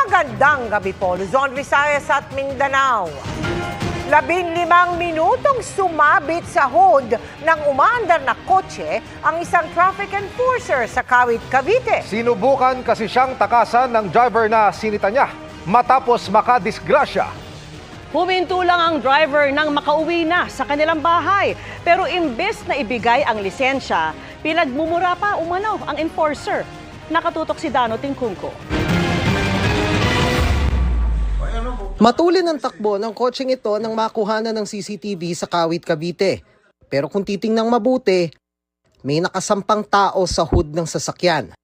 Magandang gabi po, Luzon, Visayas at Mindanao. 15 minutong sumabit sa hood ng umaandar na kotse ang isang traffic enforcer sa Kawit, Cavite. Sinubukan kasi siyang takasan ng driver na sinita niya matapos makadisgrasya. Huminto lang ang driver nang makauwi na sa kanilang bahay. Pero imbes na ibigay ang lisensya, pinagmumura pa umano ang enforcer. Nakatutok si Dano Tingkungko. Matulin ang takbo ng kotseng ito nang makuhanan ng CCTV sa Kawit, Cavite. Pero kung titingnang mabuti, may nakasampang tao sa hood ng sasakyan.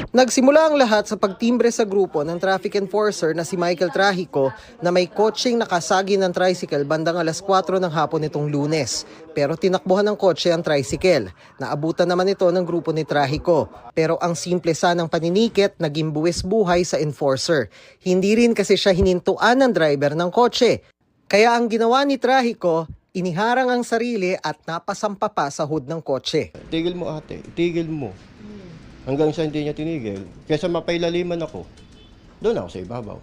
Nagsimula ang lahat sa pagtimbre sa grupo ng traffic enforcer na si Michael Trahico na may kotseng nakasagi ng tricycle bandang alas 4 ng hapon nitong Lunes. Pero tinakbuhan ng kotse ang tricycle. Naabutan naman ito ng grupo ni Trahico. Pero ang simple sanang paninikit naging buwis buhay sa enforcer. Hindi rin kasi siya hinintuan ng driver ng kotse. Kaya ang ginawa ni Trahico, iniharang ang sarili at napasampa pa sa hood ng kotse. Tigil mo ate, tigil mo. Hanggang sa hindi niya tinigil. Kesa mapailaliman ako, doon ako sa ibabaw.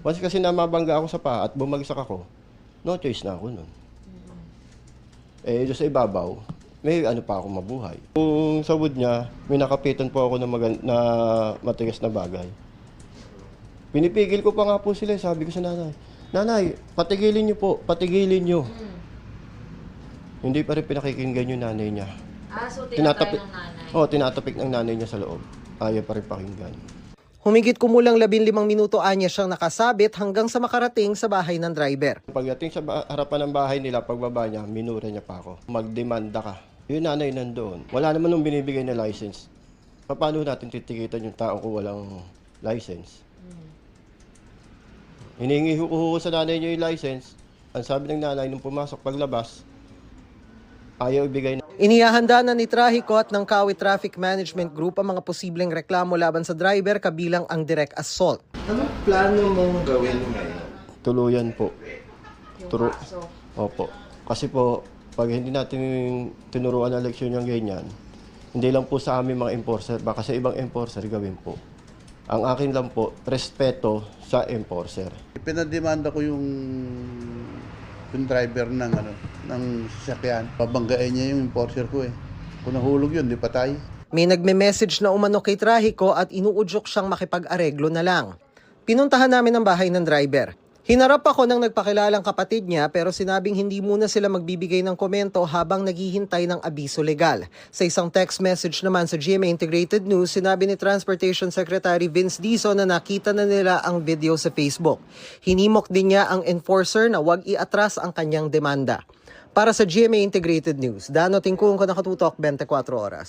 Once kasi namabangga ako sa paa at bumagsak ako, no choice na ako nun. Doon sa ibabaw, may ano pa ako mabuhay. Kung sa wood niya, may nakapitan po ako na matigas na bagay. Pinipigil ko pa nga po sila, sabi ko sa nanay, "Nanay, patigilin niyo po, patigilin niyo." Hindi pa rin pinakikinggan yung nanay niya. So tinatapik ng nanay? Tinatapik ng nanay niya sa loob. Ayaw pa rin pakinggan. Humigit kumulang 15 minuto anya siyang nakasabit hanggang sa makarating sa bahay ng driver. Pagdating sa harapan ng bahay nila, pagbaba niya, minura niya pa ako. Magdemanda ka. Yung nanay nandoon. Wala naman nung binibigay na license. Paano natin titikitan yung tao kung walang license? Hiningi ko sa nanay niya yung license. Ang sabi ng nanay nung pumasok paglabas, ayaw ibigay na. Inihahanda na ni Trahico at ng Kawit Traffic Management Group ang mga posibleng reklamo laban sa driver kabilang ang direct assault. Anong plano mong gawin ngayon? Tuluyan po. Opo. Kasi po, pag hindi natin tinuruan ang leksyon yung ganyan, hindi lang po sa aming mga enforcer, baka sa ibang enforcer gawin po. Ang akin lang po, respeto sa enforcer. Pinademanda ko yung driver ng sasakyan. Babanggain niya yung enforcer ko eh. Kung nahulog yun, di patay. May nagme-message na umano kay Trahico at inuudyok siyang makipag-areglo na lang. Pinuntahan namin ang bahay ng driver. Hinarap ako ng nagpakilalang kapatid niya pero sinabing hindi muna sila magbibigay ng komento habang naghihintay ng abiso legal. Sa isang text message naman sa GMA Integrated News, sinabi ni Transportation Secretary Vince Dizon na nakita na nila ang video sa Facebook. Hinimok din niya ang enforcer na huwag iatras ang kanyang demanda. Para sa GMA Integrated News, Dano Tingkungko, nakatutok 24 oras.